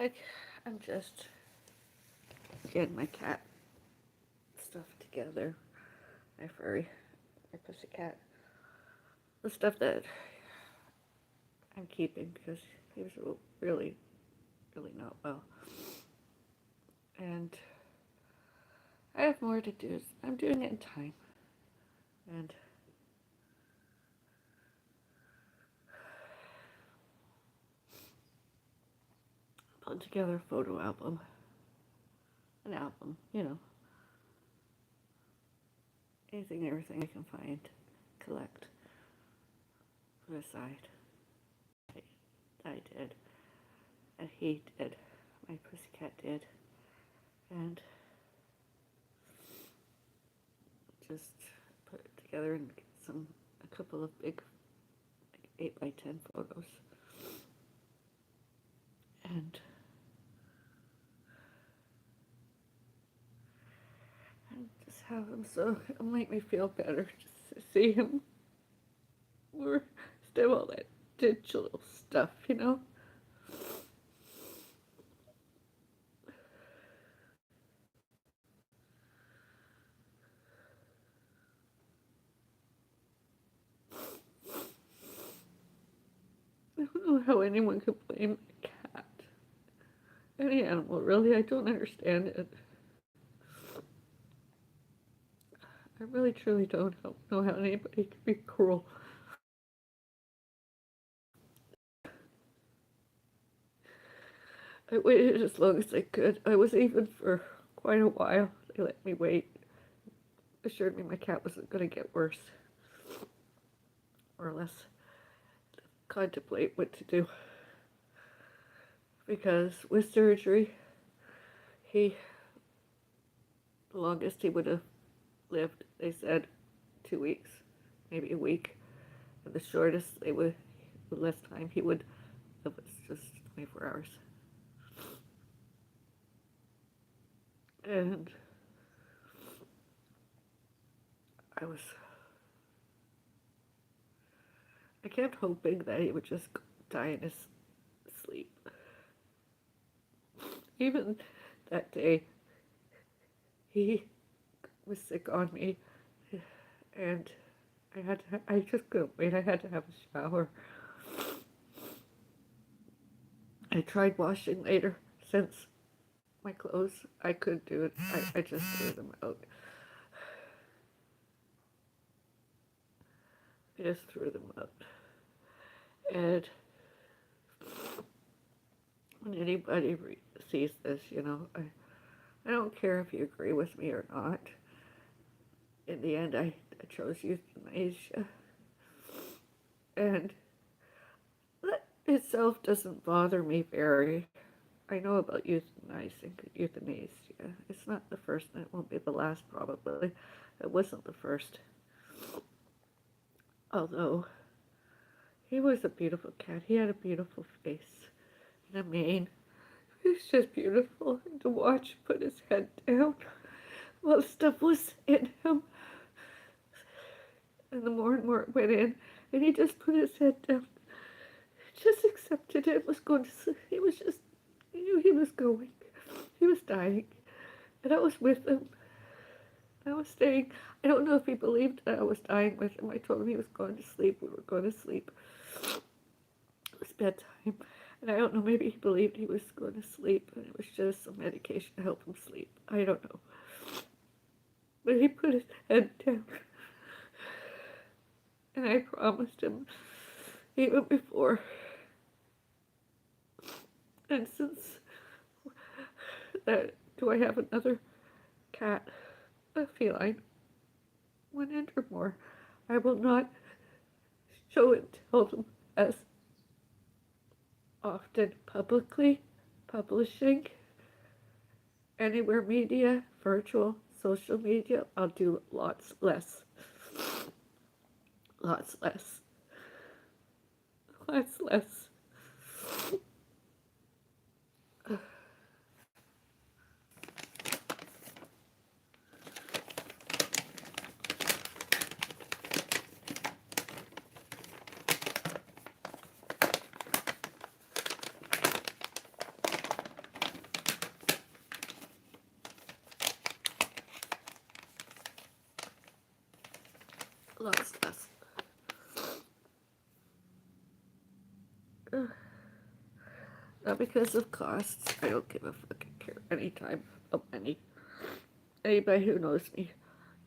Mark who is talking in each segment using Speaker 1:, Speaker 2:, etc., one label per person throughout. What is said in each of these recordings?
Speaker 1: I, I'm just getting my cat stuff together. My furry, my pussycat. The stuff that I'm keeping because he was really, really not well. And I have more to do. I'm doing it in time. And put together a photo album. An album, anything, everything I can find, collect, put aside. I did, and he did, my pussycat did, and just put it together and get a couple of big, like 8x10 photos, and just have him so it'll make me feel better just to see him. We're still all that digital stuff. I don't know how anyone could blame a cat. Any animal, really. I don't understand it. I really, truly don't know how anybody could be cruel. I waited as long as I could. I was even for quite a while. They let me wait. Assured me my cat wasn't going to get worse. Or less contemplate what to do. Because with surgery, the longest he would have lived, they said 2 weeks, maybe a week. And the shortest with less time, he would live was just 24 hours. And I kept hoping that he would just die in his sleep. Even that day, he was sick on me, and I just couldn't wait. I had to have a shower. I tried washing later, since my clothes, I couldn't do it. I just threw them out. I just threw them out. And when anybody sees this, I don't care if you agree with me or not. In the end, I chose euthanasia. And that itself doesn't bother me very. I know about euthanasia. It's not the first, and it won't be the last, probably. It wasn't the first. Although, he was a beautiful cat. He had a beautiful face and a mane. It was just beautiful. And to watch him put his head down while stuff was in him. And the more and more it went in, and he just put his head down. Just accepted it, was going to sleep. He knew he was going. He was dying. And I was with him. I was staying. I don't know if he believed that I was dying with him. I told him he was going to sleep. We were going to sleep. It was bedtime. And I don't know, maybe he believed he was going to sleep, and it was just some medication to help him sleep. I don't know. But he put his head down. And I promised him, even before. And since that, do I have another cat, a feline, 1 inch or more, I will not show and tell them as often publicly, publishing, anywhere media, virtual, social media. I'll do lots less. Lots less. Lots less. lots less. Not because of costs. I don't give a fucking care anytime of any. Anybody who knows me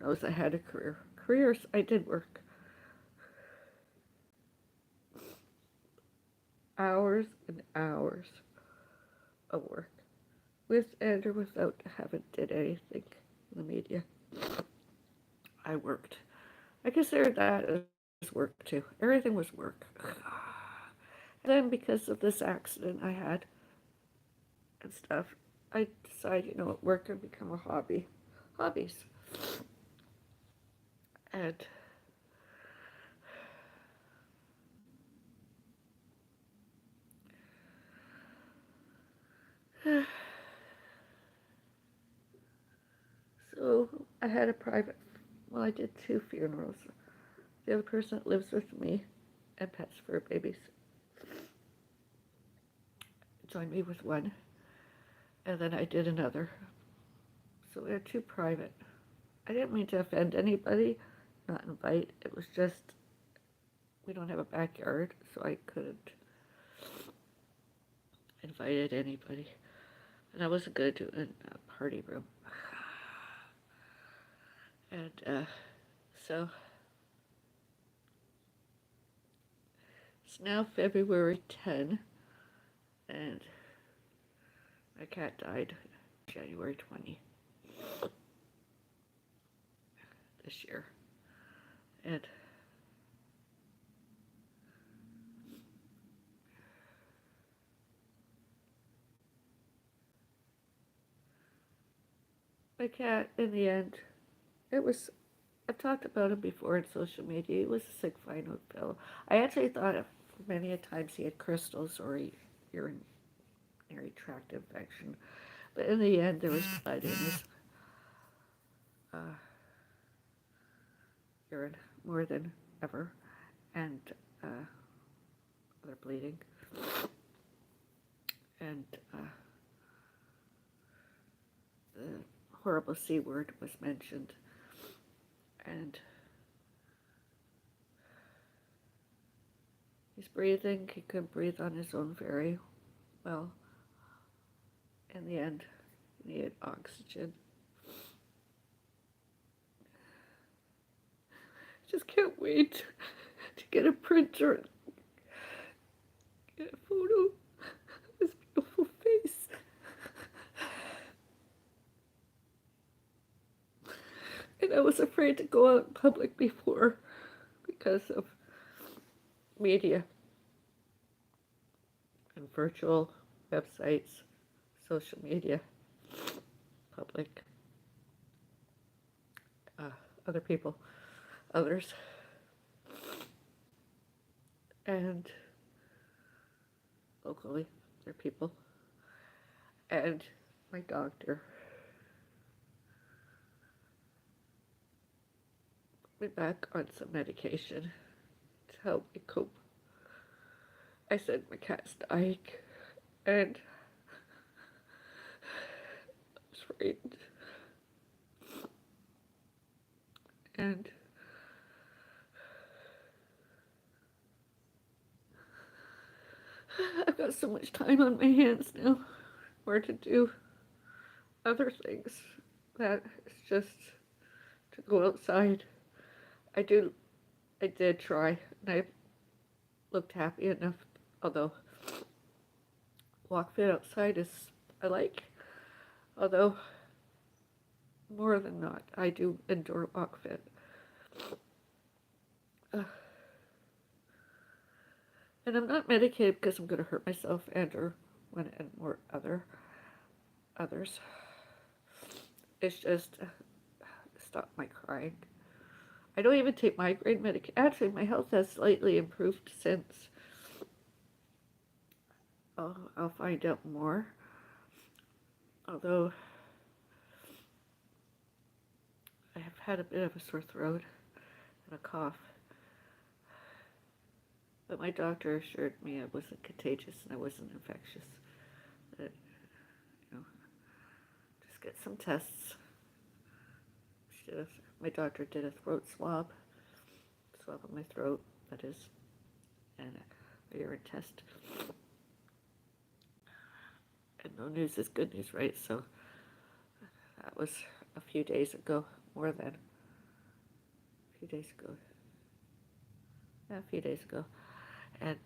Speaker 1: knows I had a career. Careers, I did work. Hours and hours of work. With and or without having did anything in the media. I worked. I consider that as work too. Everything was work. And then because of this accident I had and stuff, I decided, work could become a hobby. Hobbies. And so I had a private, well, I did 2 funerals. The other person that lives with me and pets for babies joined me with one, and then I did another. So we had 2 private. I didn't mean to offend anybody, not invite. It was just, we don't have a backyard, so I couldn't invite anybody. And I wasn't going to do it in a party room. And so it's now February 10, and my cat died January 20 this year. And my cat, in the end, it was, I've talked about him before in social media. He was a sick fine pill. I actually thought many a times he had crystals or urinary tract infection. But in the end, there was blood in his uh, urine more than ever, and other bleeding. And the horrible C word was mentioned. And he's breathing. He couldn't breathe on his own very well. In the end, he needed oxygen. Just can't wait to get a printer and get a photo of his beautiful face. And I was afraid to go out in public before because of media and virtual websites, social media, public, other people, others, and locally, other people, and my doctor put me back on some medication to help me cope. I said my cat's dying, and I was frightened. And I've got so much time on my hands now where to do other things that it's just to go outside. I did try, and I looked happy enough, although walk fit outside is, I like, although more than not, I do indoor walk fit. And I'm not medicated because I'm going to hurt myself or one and more others. It's just stop my crying. I don't even take migraine medication. Actually, my health has slightly improved since. I'll find out more. Although I have had a bit of a sore throat and a cough. But my doctor assured me I wasn't contagious and I wasn't infectious. That, just get some tests. My doctor did a throat swab swab in my throat, that is, and a urine test. And no news is good news, right? So that was a few days ago, more than a few days ago. Yeah, a few days ago. And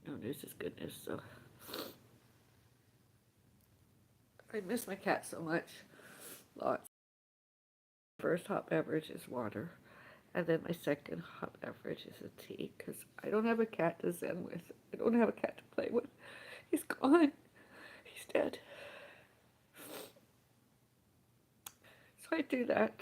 Speaker 1: no news is good news, so I miss my cat so much. Lots. First hot beverage is water, and then my second hot beverage is a tea, because I don't have a cat to zen with. I don't have a cat to play with. He's gone. He's dead. So I do that,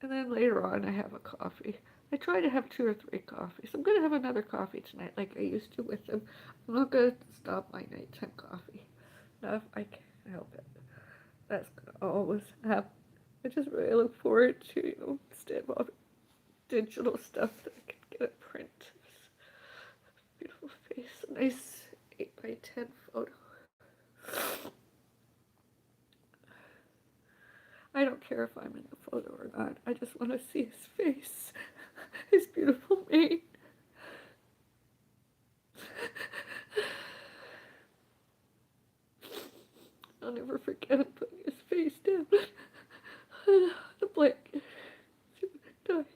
Speaker 1: and then later on I have a coffee. I try to have 2 or 3 coffees. I'm going to have another coffee tonight like I used to with him. I'm not going to stop my nighttime coffee. Not if I can help it. That's going to always happen. I just really look forward to, instead of all the digital stuff, that I can get a print. Beautiful face. A nice 8x10 photo. I don't care if I'm in the photo or not. I just want to see his face. His beautiful mane. I'll never forget him putting his face down. The blanket. She would die.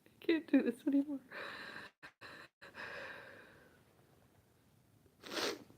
Speaker 1: I can't do this anymore.